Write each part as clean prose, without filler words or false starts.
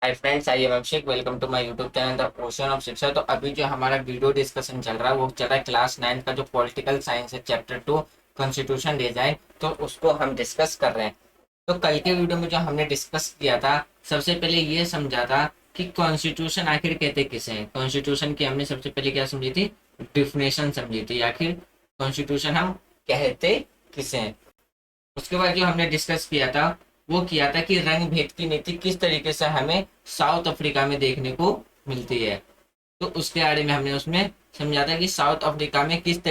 Hi friends, I am Abhishek. Welcome to my YouTube channel the ocean of Shiksha. तो अभी जो हमारा वीडियो डिस्कशन चल रहा है वो चल रहा है क्लास 9 का जो पॉलिटिकल साइंस है, चैप्टर 2 कॉन्स्टिट्यूशन डिजाइन। तो उसको हम डिस्कस कर रहे हैं। तो कल के वीडियो में जो हमने डिस्कस किया था, सबसे पहले ये समझा था कि कॉन्स्टिट्यूशन आखिर कहते किसे हैं। कॉन्स्टिट्यूशन की हमने सबसे पहले क्या समझी थी, डिफिनेशन समझी थी। आखिर कॉन्स्टिट्यूशन हम कहते किसे हैं। उसके बाद जो हमने डिस्कस किया था वो किया था कि रंग भेद की नीति किस तरीके से हमें साउथ अफ्रीका में देखने को मिलती है। तो उसके बारे में हमने उसमें समझा था कि साउथ अफ्रीका में किस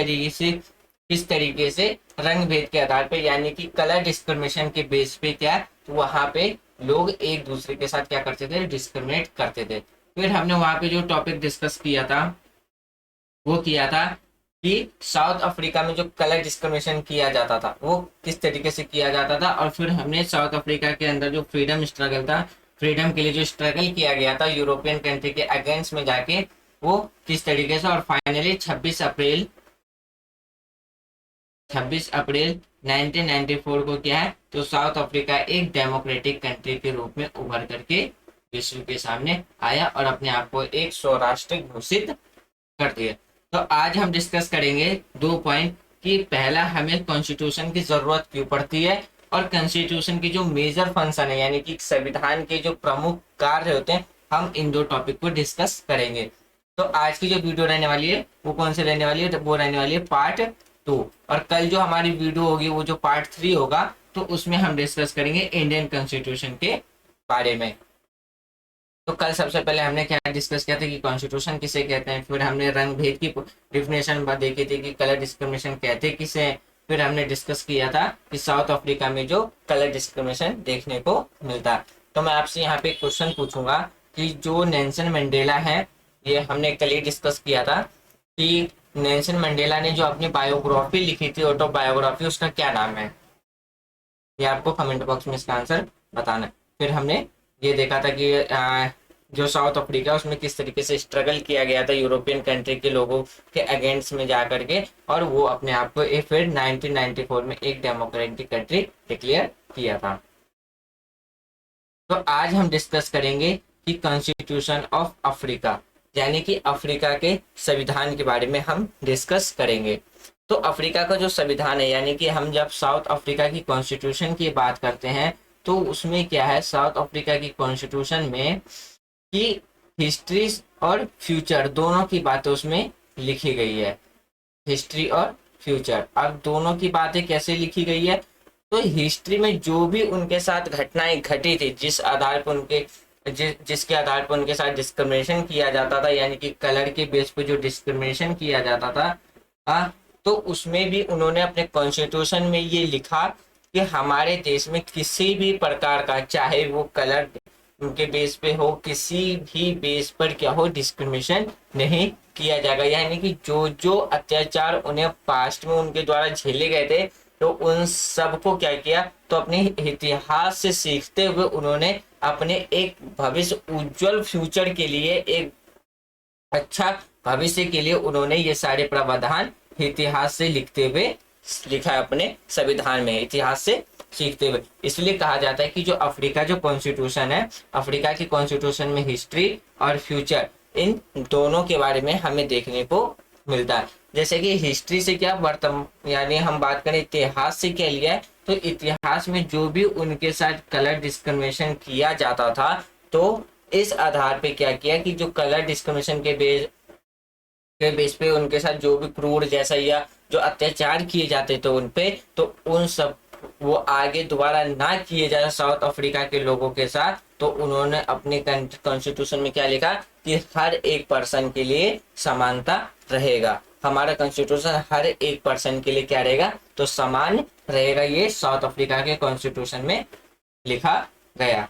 तरीके से रंग भेद के आधार पे, यानी कि कलर डिस्क्रिमिनेशन के बेस पे क्या, तो वहां पे लोग एक दूसरे के साथ क्या करते थे, डिस्क्रिमिनेट करते थे। फिर हमने वहां पे जो टॉपिक डिस्कस किया था वो किया था कि साउथ अफ्रीका में जो कलर डिस्क्रिमिनेशन किया जाता था वो किस तरीके से किया जाता था। और फिर हमने साउथ अफ्रीका के अंदर जो फ्रीडम स्ट्रगल था, फ्रीडम के लिए जो स्ट्रगल किया गया था यूरोपियन कंट्री के अगेंस्ट में जाके, वो किस तरीके से। और फाइनली 26 अप्रैल 1994 को क्या है, तो साउथ अफ्रीका एक डेमोक्रेटिक कंट्री के रूप में उभर करके विश्व के सामने आया और अपने आप को एक स्वराष्ट्र घोषित कर दिया। तो आज हम डिस्कस करेंगे 2 पॉइंट कि पहला, हमें कॉन्स्टिट्यूशन की जरूरत क्यों पड़ती है, और कॉन्स्टिट्यूशन की जो मेजर फंक्शन है, यानी कि संविधान के जो प्रमुख कार्य होते हैं, हम इन दो टॉपिक को डिस्कस करेंगे। तो आज की जो वीडियो रहने वाली है वो कौन सी रहने वाली है, तो वो रहने वाली है पार्ट 2। और कल जो हमारी वीडियो होगी वो जो पार्ट 3 होगा, तो उसमें हम डिस्कस करेंगे इंडियन कॉन्स्टिट्यूशन के बारे में। तो कल सबसे पहले हमने क्या डिस्कस किया था कि कॉन्स्टिट्यूशन किसे कहते हैं। फिर हमने रंग भेद की डिफिनेशन देखी थी कि कलर डिस्क्रिमिनेशन कहते किसे हैं। फिर हमने डिस्कस किया था कि साउथ अफ्रीका में जो कलर डिस्क्रिमिनेशन देखने को मिलता है। तो मैं आपसे यहाँ पे क्वेश्चन पूछूंगा कि जो नेल्सन मंडेला है, ये हमने कल ही डिस्कस किया था कि नेल्सन मंडेला ने जो अपनी बायोग्राफी लिखी थी, ऑटोबायोग्राफी, उसका क्या नाम है। ये आपको कमेंट बॉक्स में इसका आंसर बताना है। फिर हमने ये देखा था कि जो साउथ अफ्रीका है उसमें किस तरीके से स्ट्रगल किया गया था यूरोपियन कंट्री के लोगों के अगेंस्ट में जा करके, और वो अपने आप को फिर 1994 में एक डेमोक्रेटिक कंट्री डिक्लेयर किया था। तो आज हम डिस्कस करेंगे कि कॉन्स्टिट्यूशन ऑफ अफ्रीका, यानी कि अफ्रीका के संविधान के बारे में हम डिस्कस करेंगे। तो अफ्रीका का जो संविधान है, यानी कि हम जब साउथ अफ्रीका की कॉन्स्टिट्यूशन की बात करते हैं तो उसमें क्या है, साउथ अफ्रीका की कॉन्स्टिट्यूशन में कि हिस्ट्री और फ्यूचर दोनों की बातें उसमें लिखी गई है। हिस्ट्री और फ्यूचर, अब दोनों की बातें कैसे लिखी गई है, तो हिस्ट्री में जो भी उनके साथ घटनाएं घटी थी, जिसके आधार पर उनके साथ डिस्क्रिमिनेशन किया जाता था, यानी कि कलर के बेस पे जो डिस्क्रिमिनेशन किया जाता था, तो उसमें भी उन्होंने अपने कॉन्स्टिट्यूशन में ये लिखा कि हमारे देश में किसी भी प्रकार का, चाहे वो कलर उनके बेस पे हो, किसी भी बेस पर क्या हो, डिस्क्रिमिनेशन नहीं किया जाएगा। यानी कि जो जो अत्याचार उन्हें पास्ट में उनके द्वारा झेले गए थे, तो उन सब को क्या किया, तो अपने इतिहास से सीखते हुए उन्होंने अपने एक भविष्य, उज्जवल फ्यूचर के लिए, एक अच्छा भविष्य के लिए उन्होंने ये सारे प्रावधान इतिहास से लिखते हुए लिखा है अपने संविधान में, इतिहास से सीखते हुए। इसलिए कहा जाता है कि जो अफ्रीका जो कॉन्स्टिट्यूशन है, अफ्रीका की कॉन्स्टिट्यूशन में हिस्ट्री और फ्यूचर, इन दोनों के बारे में हमें देखने को मिलता है। जैसे कि हिस्ट्री से क्या, वर्तमान, यानी हम बात करें इतिहास से क्या लिया है, तो इतिहास में जो भी उनके साथ कलर डिस्क्रिमिनेशन किया जाता था, तो इस आधार पे क्या किया कि जो कलर डिस्क्रिमिनेशन के बेस पे उनके साथ जो भी क्रूर जैसा या जो अत्याचार किए जाते थे उन पे, तो उन सब वो आगे दोबारा ना किए जाए साउथ अफ्रीका के लोगों के साथ। तो उन्होंने अपने कॉन्स्टिट्यूशन में क्या लिखा कि हर एक पर्सन के लिए समानता रहेगा। हमारा कॉन्स्टिट्यूशन हर एक पर्सन के लिए क्या रहेगा, तो समान रहेगा। ये साउथ अफ्रीका के कॉन्स्टिट्यूशन में लिखा गया।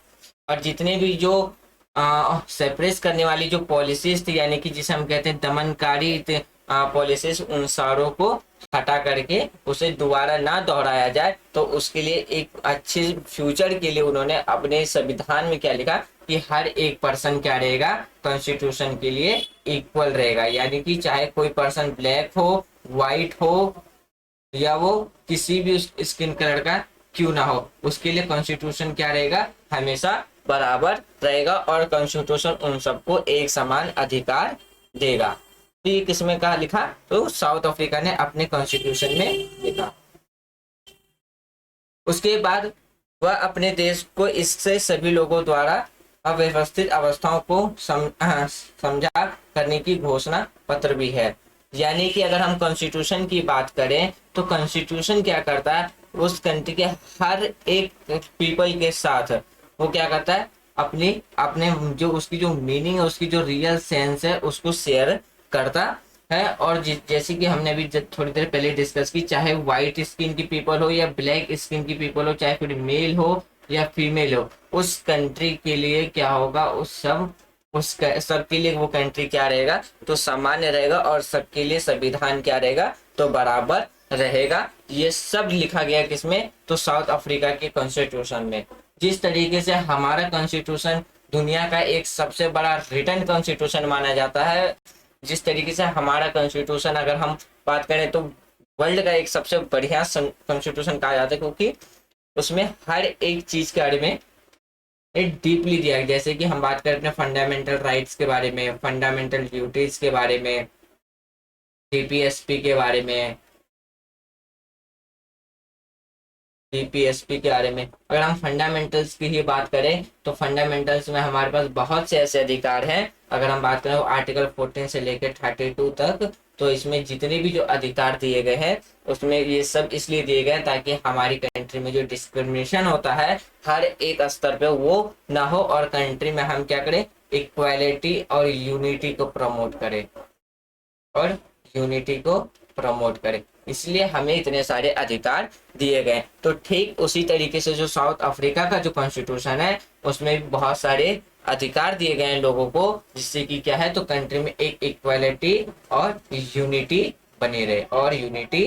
और जितने भी जो सेपरेट करने वाली जो पॉलिसीज थी, यानी कि जिसे हम कहते हैं दमनकारी पॉलिसीज, उन सारों को हटा करके उसे दोबारा ना दोहराया जाए, तो उसके लिए एक अच्छे फ्यूचर के लिए उन्होंने अपने संविधान में क्या लिखा कि हर एक पर्सन क्या रहेगा, कॉन्स्टिट्यूशन के लिए इक्वल रहेगा। यानी कि चाहे कोई पर्सन ब्लैक हो, व्हाइट हो, या वो किसी भी स्किन कलर का क्यों ना हो, उसके लिए कॉन्स्टिट्यूशन क्या रहेगा, हमेशा बराबर रहेगा और कॉन्स्टिट्यूशन उन सबको एक समान अधिकार देगा। तो ये किसमें कहा लिखा, तो साउथ अफ्रीका ने अपने कॉन्स्टिट्यूशन में लिखा। उसके बाद वह अपने देश को इससे सभी लोगों द्वारा अव्यवस्थित अवस्थाओं को समझा करने की घोषणा पत्र भी है। यानी कि अगर हम कॉन्स्टिट्यूशन की बात करें तो कॉन्स्टिट्यूशन क्या करता है, उस कंट्री के हर एक पीपल के साथ वो क्या करता है, अपनी अपने जो उसकी जो मीनिंग है, उसकी जो रियल सेंस है उसको शेयर करता है। और जैसे कि हमने अभी थोड़ी देर पहले डिस्कस की, चाहे व्हाइट स्किन की पीपल हो या ब्लैक स्किन की पीपल हो, चाहे फिर मेल हो या फीमेल हो, उस कंट्री के लिए क्या होगा, उस सबके लिए वो कंट्री क्या रहेगा, तो सामान्य रहेगा और सबके लिए संविधान क्या रहेगा, तो बराबर रहेगा। ये सब लिखा गया किसमें, तो साउथ अफ्रीका के कॉन्स्टिट्यूशन में। जिस तरीके से हमारा कॉन्स्टिट्यूशन दुनिया का एक सबसे बड़ा रिटन कॉन्स्टिट्यूशन माना जाता है, जिस तरीके से हमारा कॉन्स्टिट्यूशन अगर हम बात करें तो वर्ल्ड का एक सबसे बढ़िया कॉन्स्टिट्यूशन कहा जाता है, क्योंकि उसमें हर एक चीज के बारे में डीपली दिया है। जैसे कि हम बात करें अपने फंडामेंटल राइट्स के बारे में, फंडामेंटल ड्यूटीज के बारे में, डीपीएसपी के बारे में, डीपीएसपी के बारे में। अगर हम फंडामेंटल्स की ही बात करें तो फंडामेंटल्स में हमारे पास बहुत से ऐसे अधिकार हैं। अगर हम बात करें आर्टिकल 14 से लेकर 32 तक, तो इसमें जितने भी जो अधिकार दिए गए हैं उसमें ये सब इसलिए दिए गए ताकि हमारी कंट्री में जो डिस्क्रिमिनेशन होता है हर एक स्तर पे वो ना हो, और कंट्री में हम क्या करें, इक्वालिटी और यूनिटी को प्रमोट करें, और यूनिटी को प्रमोट करें। इसलिए हमें इतने सारे अधिकार दिए गए। तो ठीक उसी तरीके से जो साउथ अफ्रीका का जो कॉन्स्टिट्यूशन है उसमें भी बहुत सारे अधिकार दिए गए हैं लोगों को, जिससे कि क्या है, तो कंट्री में एक इक्वालिटी और यूनिटी बनी रहे, और यूनिटी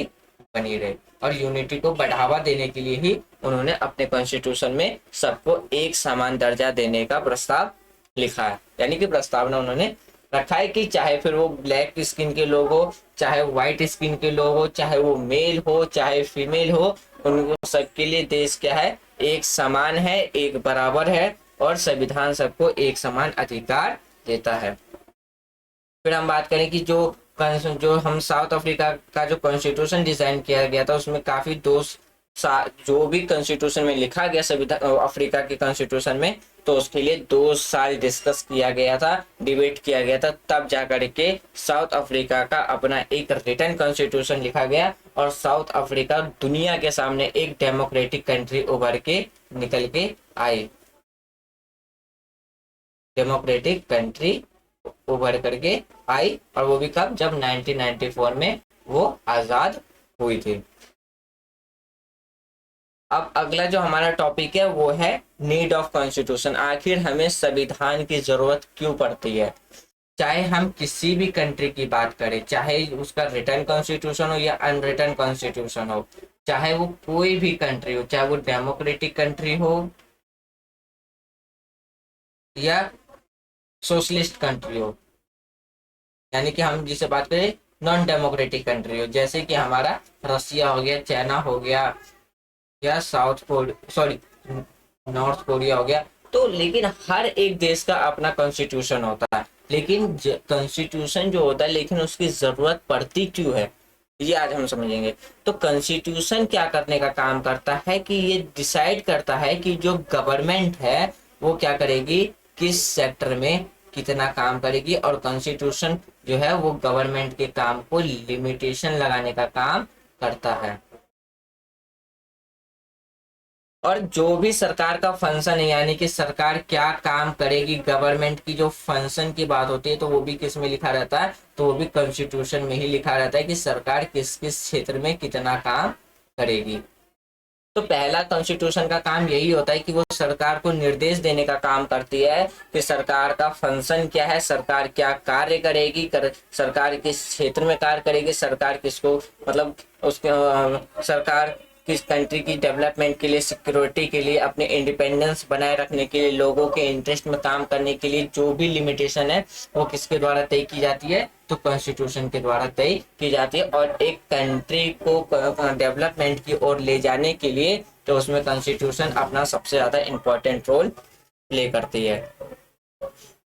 बनी रहे। और यूनिटी को बढ़ावा देने के लिए ही उन्होंने अपने कॉन्स्टिट्यूशन में सबको एक समान दर्जा देने का प्रस्ताव लिखा है। यानी कि प्रस्तावना उन्होंने रखा है कि चाहे फिर वो ब्लैक स्किन के लोग हो, चाहे व्हाइट स्किन के लोग हो, चाहे वो मेल हो चाहे फीमेल हो, उनको सबके लिए देश क्या है, एक समान है, एक बराबर है, और संविधान सबको एक समान अधिकार देता है। फिर हम बात करें कि जो हम साउथ अफ्रीका का जो कॉन्स्टिट्यूशन डिजाइन किया गया था उसमें काफी जो भी कॉन्स्टिट्यूशन में लिखा गया संविधान अफ्रीका के कॉन्स्टिट्यूशन में, तो उसके लिए 2 साल डिस्कस किया गया था, डिबेट किया गया था, तब जाकर के साउथ अफ्रीका का अपना एक रिटन कॉन्स्टिट्यूशन लिखा गया। और साउथ अफ्रीका दुनिया के सामने एक डेमोक्रेटिक कंट्री उभर के निकल के आई, डेमोक्रेटिक कंट्री उभर करके आई। और वो भी कब, जब 1994 में वो आजाद हुई थी। अब अगला जो हमारा टॉपिक है वो है नीड ऑफ कॉन्स्टिट्यूशन। आखिर हमें संविधान की जरूरत क्यों पड़ती है। चाहे हम किसी भी कंट्री की बात करें, चाहे उसका रिटन कॉन्स्टिट्यूशन हो या अनरिटन कॉन्स्टिट्यूशन हो, चाहे वो कोई भी कंट्री हो, चाहे वो डेमोक्रेटिक कंट्री हो या सोशलिस्ट कंट्री हो, यानी कि हम जिसे बात करें नॉन डेमोक्रेटिक कंट्री हो, जैसे कि हमारा रसिया हो गया, चाइना हो गया, या नॉर्थ कोरिया हो गया। तो लेकिन हर एक देश का अपना कॉन्स्टिट्यूशन होता है, लेकिन कॉन्स्टिट्यूशन जो होता है, लेकिन उसकी जरूरत पड़ती क्यों है, ये आज हम समझेंगे। तो कॉन्स्टिट्यूशन क्या करने का काम करता है कि ये डिसाइड करता है कि जो गवर्नमेंट है वो क्या करेगी, किस सेक्टर में कितना काम करेगी, और कॉन्स्टिट्यूशन जो है वो गवर्नमेंट के काम को लिमिटेशन लगाने का काम करता है। और जो भी सरकार का फंक्शन है, यानी कि सरकार क्या काम करेगी, गवर्नमेंट की जो फंक्शन की बात होती है, तो वो भी किस में लिखा रहता है, तो वो भी कॉन्स्टिट्यूशन में ही लिखा रहता है कि सरकार किस किस क्षेत्र में कितना काम करेगी। तो पहला कॉन्स्टिट्यूशन का काम यही होता है कि वो सरकार को निर्देश देने का काम करती है कि सरकार का फंक्शन क्या है, सरकार क्या कार्य करेगी, सरकार किस क्षेत्र में कार्य करेगी, सरकार किसको मतलब उसके सरकार किस कंट्री की डेवलपमेंट के लिए, सिक्योरिटी के लिए, अपने इंडिपेंडेंस बनाए रखने के लिए, लोगों के इंटरेस्ट में काम करने के लिए जो भी लिमिटेशन है वो किसके द्वारा तय की जाती है, तो कॉन्स्टिट्यूशन के द्वारा तय की जाती है। और एक कंट्री को डेवलपमेंट की ओर ले जाने के लिए तो उसमें कॉन्स्टिट्यूशन अपना सबसे ज्यादा इम्पोर्टेंट रोल प्ले करती है।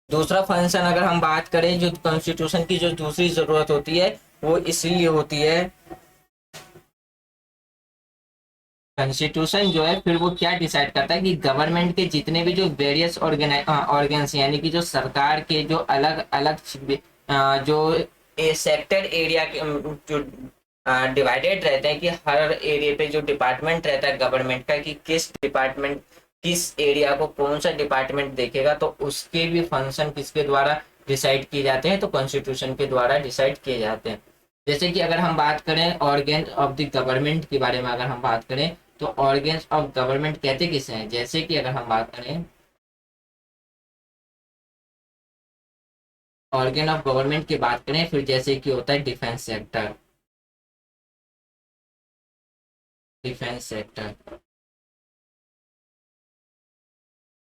दूसरा फंक्शन अगर हम बात करें, जो कॉन्स्टिट्यूशन की जो दूसरी जरूरत होती है वो इसीलिए होती है, कॉन्स्टिट्यूशन जो है फिर वो क्या डिसाइड करता है कि गवर्नमेंट के जितने भी जो वेरियस ऑर्गन्स यानी कि जो सरकार के जो अलग अलग जो सेक्टर एरिया के जो डिवाइडेड रहते हैं, कि हर एरिया पे जो डिपार्टमेंट रहता है गवर्नमेंट का, कि किस डिपार्टमेंट किस एरिया को कौन सा डिपार्टमेंट देखेगा, तो उसके भी फंक्शन किसके द्वारा डिसाइड किए जाते हैं, तो कॉन्स्टिट्यूशन के द्वारा डिसाइड किए जाते हैं। जैसे कि अगर हम बात करें ऑर्गन ऑफ द गवर्नमेंट के बारे में, अगर हम बात करें तो ऑर्गन्स ऑफ गवर्नमेंट कहते किसे हैं। जैसे कि अगर हम बात करें ऑर्गन ऑफ गवर्नमेंट की बात करें, फिर जैसे कि होता है defence sector, defence sector,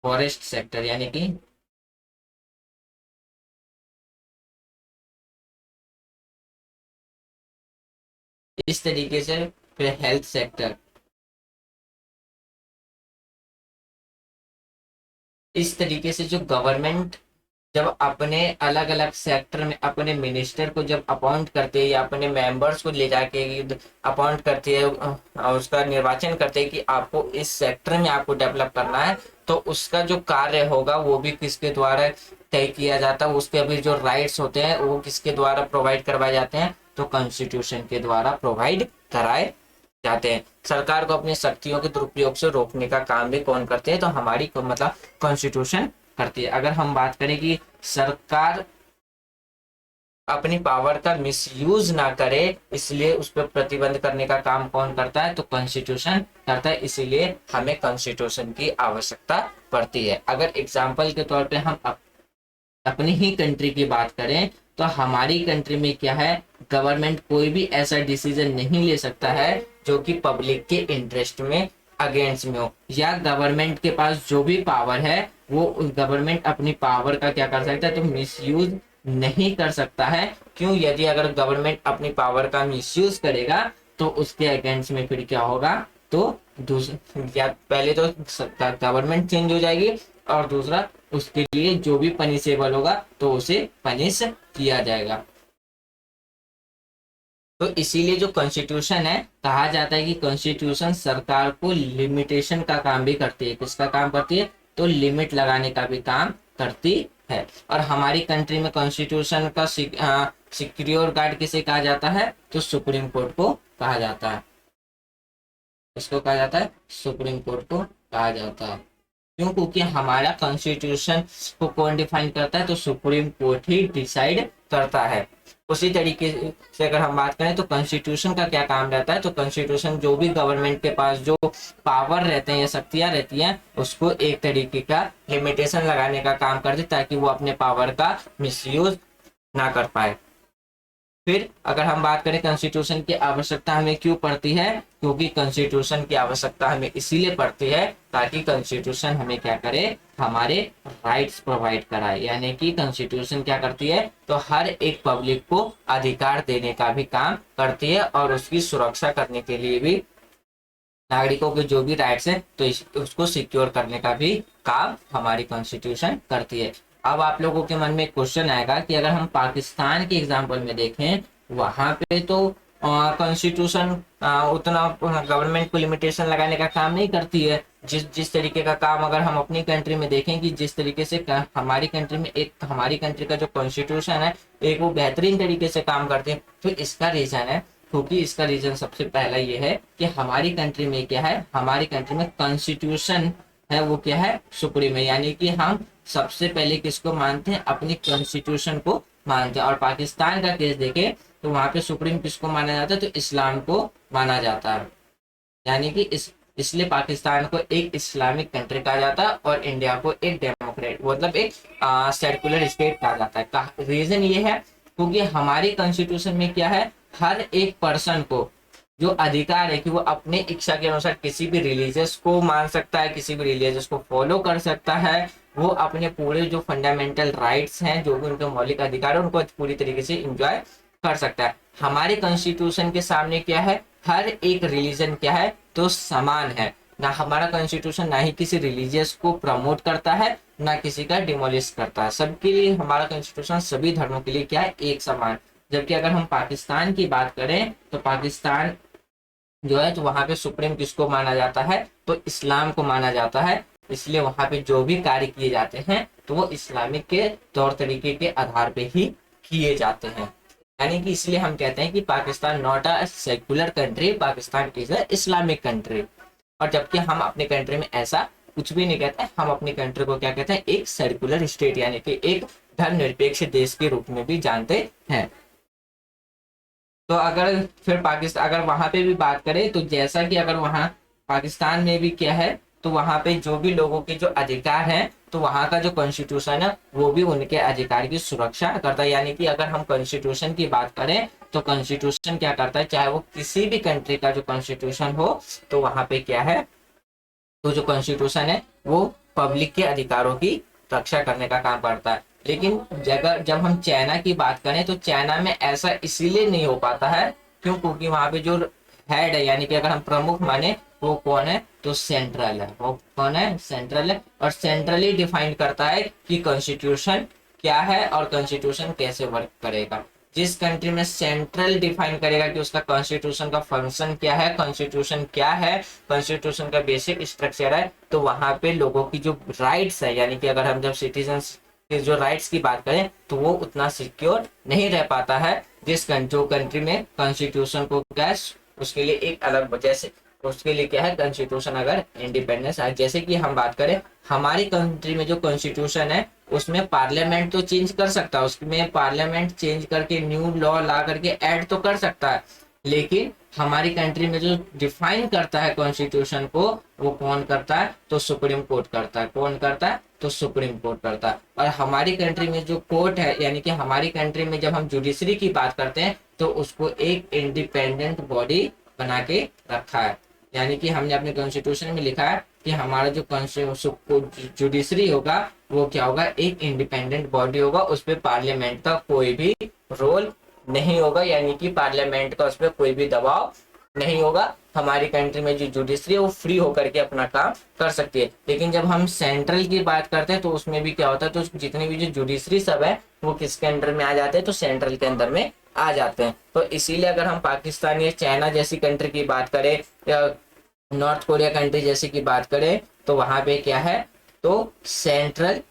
forest sector यानी कि इस तरीके से, फिर हेल्थ सेक्टर, इस तरीके से जो गवर्नमेंट जब अपने अलग अलग सेक्टर में अपने मिनिस्टर को जब अपॉइंट करते हैं या अपने मेंबर्स को ले जाके अपॉइंट करती है और उसका निर्वाचन करते हैं कि आपको इस सेक्टर में आपको डेवलप करना है, तो उसका जो कार्य होगा वो भी किसके द्वारा तय किया जाता है, उसके भी जो राइट्स होते हैं वो किसके द्वारा प्रोवाइड करवाए जाते हैं, तो कॉन्स्टिट्यूशन के द्वारा प्रोवाइड कराए जाते हैं। सरकार को अपनी शक्तियों के दुरुपयोग से रोकने का काम भी कौन करते हैं, तो हमारी मतलब कॉन्स्टिट्यूशन करती है। अगर हम बात करें कि सरकार अपनी पावर का मिसयूज ना करे, इसलिए उस पर प्रतिबंध करने का काम कौन करता है, तो कॉन्स्टिट्यूशन करता है। इसीलिए हमें कॉन्स्टिट्यूशन की आवश्यकता पड़ती है। अगर एग्जाम्पल के तौर पे हम अपनी ही कंट्री की बात करें, तो हमारी कंट्री में क्या है, गवर्नमेंट कोई भी ऐसा डिसीजन नहीं ले सकता है जो कि पब्लिक के इंटरेस्ट में अगेंस्ट में हो, या गवर्नमेंट के पास जो भी पावर है वो गवर्नमेंट अपनी पावर का क्या कर सकता है, तो मिसयूज नहीं कर सकता है। क्यों? यदि अगर गवर्नमेंट अपनी पावर का मिसयूज करेगा तो उसके अगेंस्ट में फिर क्या होगा, तो या पहले तो गवर्नमेंट चेंज हो जाएगी, और दूसरा उसके लिए जो भी पनिशेबल होगा तो उसे पनिश किया जाएगा। तो इसीलिए जो कॉन्स्टिट्यूशन है, कहा जाता है कि कॉन्स्टिट्यूशन सरकार को लिमिटेशन का काम भी करती है। किसका काम करती है, तो लिमिट लगाने का भी काम करती है। और हमारी कंट्री में कॉन्स्टिट्यूशन का सिक्योर गार्ड किसे कहा जाता है, तो सुप्रीम कोर्ट को कहा जाता है। इसको कहा जाता है, सुप्रीम कोर्ट को कहा जाता है। क्यों? क्योंकि हमारा कॉन्स्टिट्यूशन को कौन डिफाइन करता है, तो सुप्रीम कोर्ट ही डिसाइड करता है। उसी तरीके से अगर हम बात करें तो कॉन्स्टिट्यूशन का क्या काम रहता है, तो कॉन्स्टिट्यूशन जो भी गवर्नमेंट के पास जो पावर रहते हैं या शक्तियां रहती हैं, उसको एक तरीके का लिमिटेशन लगाने का काम करते, ताकि वो अपने पावर का मिसयूज ना कर पाए। फिर अगर हम बात करें कॉन्स्टिट्यूशन की आवश्यकता हमें क्यों पड़ती है, क्योंकि कॉन्स्टिट्यूशन की आवश्यकता हमें इसीलिए पड़ती है ताकि कॉन्स्टिट्यूशन हमें क्या करे, हमारे राइट्स प्रोवाइड कराए। यानी कि कॉन्स्टिट्यूशन क्या करती है, तो हर एक पब्लिक को अधिकार देने का भी काम करती है, और उसकी सुरक्षा करने के लिए भी नागरिकों के जो भी राइट्स हैं तो उसको सिक्योर करने का भी काम हमारी कॉन्स्टिट्यूशन करती है। अब आप लोगों के मन में क्वेश्चन आएगा कि अगर हम पाकिस्तान के एग्जाम्पल में देखें, वहां पे तो कॉन्स्टिट्यूशन उतना गवर्नमेंट को लिमिटेशन लगाने का काम नहीं करती है। जिस तरीके का काम अगर हम अपनी कंट्री में देखें कि जिस तरीके से हमारी कंट्री में एक हमारी कंट्री का जो कॉन्स्टिट्यूशन है एक वो बेहतरीन तरीके से काम करती है। तो इसका रीजन है, क्योंकि इसका रीजन सबसे पहला ये है कि हमारी कंट्री में क्या है, हमारी कंट्री में कॉन्स्टिट्यूशन है वो क्या है, सुप्रीम है। यानी कि हम सबसे पहले किसको मानते हैं, अपनी कॉन्स्टिट्यूशन को मानते हैं। और पाकिस्तान का केस देखें तो वहां पे सुप्रीम किसको माना जाता है, तो इस्लाम को माना जाता है। यानी कि इसलिए पाकिस्तान को एक इस्लामिक कंट्री कहा जाता है और इंडिया को एक डेमोक्रेट मतलब एक सेकुलर स्टेट कहा जाता है। रीजन ये है क्योंकि हमारी कॉन्स्टिट्यूशन में क्या है, हर एक पर्सन को जो अधिकार है कि वो अपने इच्छा के अनुसार किसी भी रिलीजियस को मान सकता है, किसी भी रिलीजियस को फॉलो कर सकता है, वो अपने पूरे जो फंडामेंटल राइट्स हैं, जो भी उनके मौलिक अधिकार है, उनको पूरी तरीके से एंजॉय कर सकता है। हमारे कॉन्स्टिट्यूशन के सामने क्या है, हर एक रिलीजन क्या है, तो समान है। ना हमारा कॉन्स्टिट्यूशन ना ही किसी रिलीजियस को प्रमोट करता है, ना किसी का डिमोलिश करता है। सबके लिए हमारा कॉन्स्टिट्यूशन सभी धर्मों के लिए क्या है, एक समान। जबकि अगर हम पाकिस्तान की बात करें तो पाकिस्तान जो है तो वहां पे सुप्रीम किसको माना जाता है, तो इस्लाम को माना जाता है। इसलिए वहां पे जो भी कार्य किए जाते हैं तो वो इस्लामिक के तौर तरीके के आधार पे ही किए जाते हैं। यानी कि इसलिए हम कहते हैं कि Pakistan not a secular country, Pakistan is a Islamic country. और जबकि हम अपने कंट्री में ऐसा कुछ भी नहीं कहते, हम अपनी कंट्री को क्या कहते हैं, एक सर्कुलर स्टेट यानी कि एक धर्मनिरपेक्ष देश के रूप में भी जानते हैं। तो अगर फिर पाकिस्तान अगर वहां पे भी बात करें तो जैसा कि अगर वहां पाकिस्तान में भी क्या है, तो वहां पे जो भी लोगों के जो अधिकार हैं तो वहां का जो कॉन्स्टिट्यूशन है वो भी उनके अधिकार की सुरक्षा करता है। यानी कि अगर हम कॉन्स्टिट्यूशन की बात करें तो कॉन्स्टिट्यूशन क्या करता है, चाहे वो किसी भी कंट्री का जो कॉन्स्टिट्यूशन हो, तो वहां पे क्या है, तो जो कॉन्स्टिट्यूशन है वो पब्लिक के अधिकारों की रक्षा करने का काम करता है। लेकिन जब हम चाइना की बात करें तो चाइना में ऐसा इसीलिए नहीं हो पाता है क्यों, क्योंकि वहां पे जो हेड है यानी कि अगर हम प्रमुख माने वो कौन है, तो सेंट्रल है। वो कौन है, सेंट्रल है। और सेंट्रली डिफाइन करता है कि कॉन्स्टिट्यूशन क्या है और कॉन्स्टिट्यूशन कैसे वर्क करेगा। जिस कंट्री में सेंट्रल डिफाइन करेगा कि उसका कॉन्स्टिट्यूशन का फंक्शन क्या है, कॉन्स्टिट्यूशन क्या है, कॉन्स्टिट्यूशन का बेसिक स्ट्रक्चर है, तो वहां पे लोगों की जो राइट्स है, यानी कि अगर हम जब सिटीजन्स के जो राइट्स की बात करें तो वो उतना सिक्योर नहीं रह पाता है। जो कंट्री में कॉन्स्टिट्यूशन को क्या, उसके लिए एक अलग वजह से उसके लिए क्या है, कॉन्स्टिट्यूशन अगर इंडिपेंडेंस है। जैसे कि हम बात करें हमारी कंट्री में जो कॉन्स्टिट्यूशन है उसमें पार्लियामेंट तो चेंज कर सकता है, उसमें पार्लियामेंट चेंज करके न्यू लॉ ला करके ऐड तो कर सकता है, लेकिन हमारी कंट्री में जो डिफाइन करता है कॉन्स्टिट्यूशन को वो कौन करता है, तो सुप्रीम कोर्ट करता है। कौन करता है, तो सुप्रीम कोर्ट करता है। और हमारी कंट्री में जो कोर्ट है, यानी कि हमारी कंट्री में जब हम जुडिशरी की बात करते हैं तो उसको एक इंडिपेंडेंट बॉडी बना के रखा है। यानी कि हमने अपने कॉन्स्टिट्यूशन में लिखा है कि हमारा जो जुडिशरी होगा वो क्या होगा, एक इंडिपेंडेंट बॉडी होगा, उस पर पार्लियामेंट का कोई भी रोल नहीं होगा, यानी कि पार्लियामेंट का उस पर कोई भी दबाव नहीं होगा। हमारी कंट्री में जो जुडिशरी है वो फ्री होकर के अपना काम कर सकती है। लेकिन जब हम सेंट्रल की बात करते हैं तो उसमें भी क्या होता है, तो जितनी भी जो जुडिशरी सब है वो किसके अंडर में आ जाते हैं, तो सेंट्रल के अंदर में आ जाते हैं। तो इसीलिए अगर हम पाकिस्तान या चाइना जैसी कंट्री की बात करें या नॉर्थ कोरिया कंट्री जैसी की बात करें तो वहां पे क्या है, तो सेंट्रल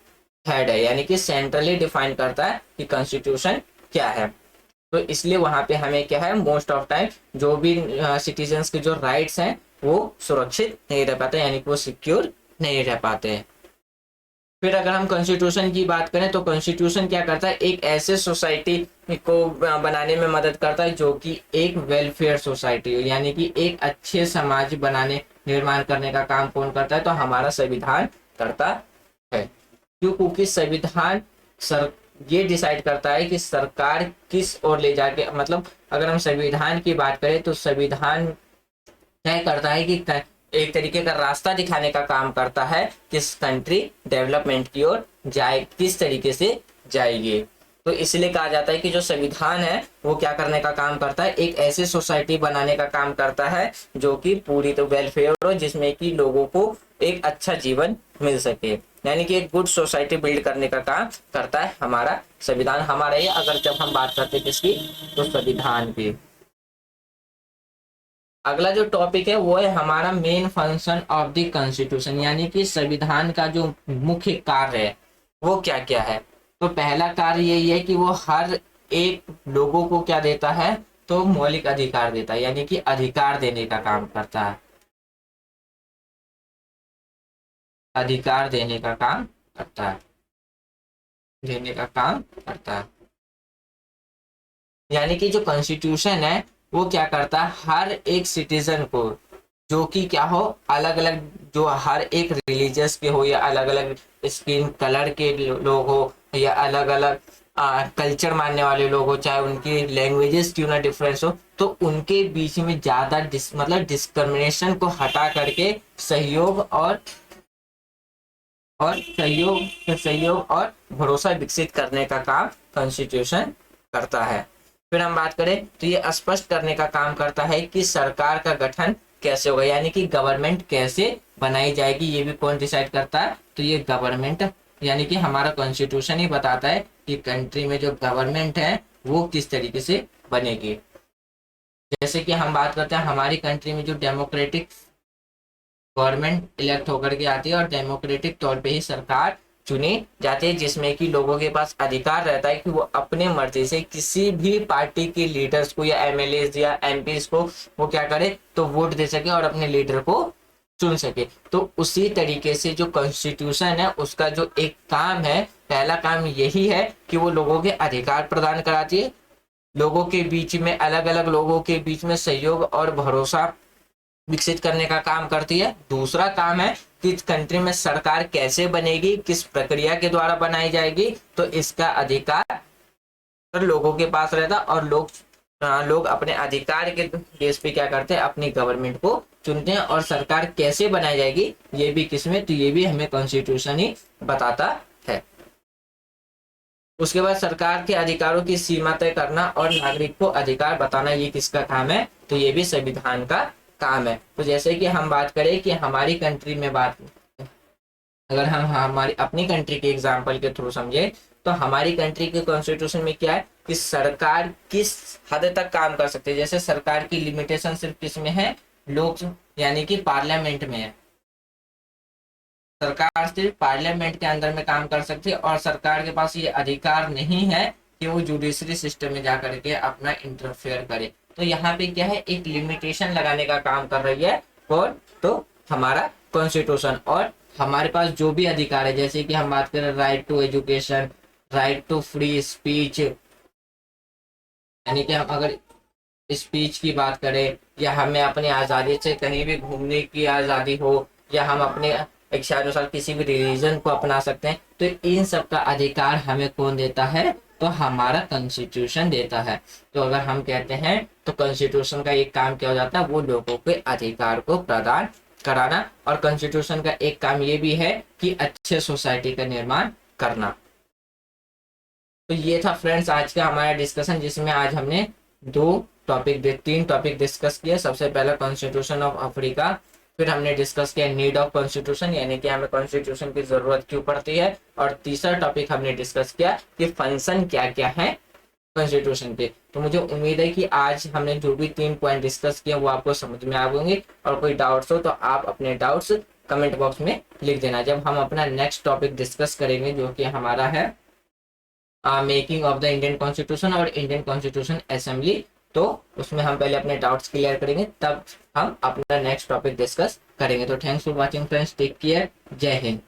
हेड है, यानी कि सेंट्रली डिफाइन करता है कि कॉन्स्टिट्यूशन क्या है। तो इसलिए वहां पे हमें क्या है, मोस्ट ऑफ टाइम जो भी सिटीजन्स के जो राइट्स हैं वो सुरक्षित नहीं रह पाते, यानी कि वो सिक्योर नहीं रह पाते हैं। फिर अगर हम कॉन्स्टिट्यूशन की बात करें तो कॉन्स्टिट्यूशन क्या करता है, एक ऐसे सोसाइटी को बनाने में मदद करता है जो कि एक वेलफेयर सोसाइटी हो, यानी कि एक अच्छे समाज बनाने निर्माण करने का काम कौन करता है, तो हमारा संविधान करता है। क्यों, क्योंकि संविधान ये डिसाइड करता है कि सरकार किस ओर ले जाके, मतलब अगर हम संविधान की बात करें तो संविधान तय करता है कि एक तरीके का रास्ता दिखाने का काम करता है किस कंट्री डेवलपमेंट की ओर जाए, किस तरीके से जाएगी। तो इसलिए कहा जाता है कि जो संविधान है वो क्या करने का काम करता है, एक ऐसी सोसाइटी बनाने का काम करता है जो कि पूरी तो वेलफेयर हो, जिसमें कि लोगों को एक अच्छा जीवन मिल सके, यानी कि एक गुड सोसाइटी बिल्ड करने का काम करता है हमारा संविधान। हमारा ये अगर जब हम बात करते हैं किसकी, तो संविधान की। अगला जो टॉपिक है वो है हमारा main function of the constitution, यानी कि संविधान का जो मुख्य कार्य है वो क्या क्या है। तो पहला कार्य यही है कि वो हर एक लोगों को क्या देता है, तो मौलिक अधिकार देता है, यानी कि अधिकार देने का काम करता है, अधिकार देने का काम करता है, देने का काम करता है। यानी कि जो कॉन्स्टिट्यूशन है वो क्या करता है, हर एक सिटीजन को जो कि क्या हो, अलग अलग जो हर एक रिलीजियस के हो या अलग अलग स्किन कलर के लोग हो या अलग अलग कल्चर मानने वाले लोग हो, चाहे उनकी लैंग्वेजेस क्यों ना डिफरेंस हो, तो उनके बीच में ज्यादा मतलब डिस्क्रिमिनेशन को हटा करके सहयोग और सहयोग और भरोसा विकसित करने का काम कॉन्स्टिट्यूशन करता है। फिर हम बात करें तो ये स्पष्ट करने का काम करता है कि सरकार का गठन कैसे होगा, यानी कि गवर्नमेंट कैसे बनाई जाएगी, ये भी कौन डिसाइड करता है, तो ये गवर्नमेंट यानी कि हमारा कॉन्स्टिट्यूशन ही बताता है कि कंट्री में जो गवर्नमेंट है वो किस तरीके से बनेगी। जैसे कि हम बात करते हैं हमारी कंट्री में जो डेमोक्रेटिक गवर्नमेंट इलेक्ट होकर के आती है और डेमोक्रेटिक तौर पे ही सरकार चुनी जाती है, जिसमें कि लोगों के पास अधिकार रहता है कि वो अपने मर्जी से किसी भी पार्टी के लीडर्स को या एमएलए या एमपी को वो क्या करे तो वोट दे सके और अपने लीडर को चुन सके। तो उसी तरीके से जो कॉन्स्टिट्यूशन है उसका जो एक काम है, पहला काम यही है कि वो लोगों के अधिकार प्रदान कराती है, लोगों के बीच में अलग अलग लोगों के बीच में सहयोग और भरोसा विकसित करने का काम करती है। दूसरा काम है कि कंट्री में सरकार कैसे बनेगी, किस प्रक्रिया के द्वारा बनाई जाएगी, तो इसका अधिकार लोगों के पास रहता और लोग अपने अधिकार के बेस पे क्या करते हैं, अपनी गवर्नमेंट को चुनते हैं। और सरकार कैसे बनाई जाएगी ये भी किसमें, तो ये भी हमें कॉन्स्टिट्यूशन ही बताता है। उसके बाद सरकार के अधिकारों की सीमा तय करना और नागरिक को अधिकार बताना, ये किसका काम है, तो ये भी संविधान का काम है। तो जैसे कि हम बात करें कि हमारी कंट्री में अगर हम हमारी अपनी कंट्री के एग्जांपल के थ्रू समझे तो हमारी कंट्री के कॉन्स्टिट्यूशन में क्या है कि सरकार किस हद तक काम कर सकती है। जैसे सरकार की लिमिटेशन सिर्फ किसमें है, लोग यानी कि पार्लियामेंट में है। सरकार सिर्फ पार्लियामेंट के अंदर में काम कर सकती है और सरकार के पास ये अधिकार नहीं है कि वो जुडिशरी सिस्टम में जाकर के अपना इंटरफेयर करे। तो यहाँ पे क्या है, एक लिमिटेशन लगाने का काम कर रही है और तो हमारा कॉन्स्टिट्यूशन। और हमारे पास जो भी अधिकार है, जैसे कि हम बात करें right to education, right to free speech, यानी कि हम अगर स्पीच की बात करें या हमें अपनी आज़ादी से कहीं भी घूमने की आज़ादी हो या हम अपने इच्छा अनुसार किसी भी रिलीजन को अपना सकते हैं, तो इन सब का अधिकार हमें कौन देता है, तो हमारा कॉन्स्टिट्यूशन देता है। तो अगर हम कहते हैं तो कॉन्स्टिट्यूशन का एक काम क्या हो जाता है, वो लोगों के अधिकार को प्रदान कराना। और कॉन्स्टिट्यूशन का एक काम ये भी है कि अच्छे सोसाइटी का निर्माण करना। तो ये था फ्रेंड्स आज का हमारा डिस्कशन, जिसमें आज हमने तीन टॉपिक डिस्कस किए। सबसे पहला कॉन्स्टिट्यूशन ऑफ अफ्रीका, फिर हमने डिस्कस किया नीड ऑफ कॉन्स्टिट्यूशन, यानी कि हमें कॉन्स्टिट्यूशन की जरूरत क्यों पड़ती है, और तीसरा टॉपिक हमने डिस्कस किया कि फंक्शन क्या क्या है कॉन्स्टिट्यूशन के। तो मुझे उम्मीद है कि आज हमने जो भी 3 पॉइंट डिस्कस किए वो आपको समझ में आ गए। और कोई डाउट्स हो तो आप अपने डाउट्स कमेंट बॉक्स में लिख देना। जब हम अपना नेक्स्ट टॉपिक डिस्कस करेंगे जो कि हमारा है making of the Indian constitution और इंडियन कॉन्स्टिट्यूशन असेंबली, तो उसमें हम पहले अपने डाउट्स क्लियर करेंगे, तब हम अपना नेक्स्ट टॉपिक डिस्कस करेंगे। तो thanks for watching friends, take care, जय हिंद।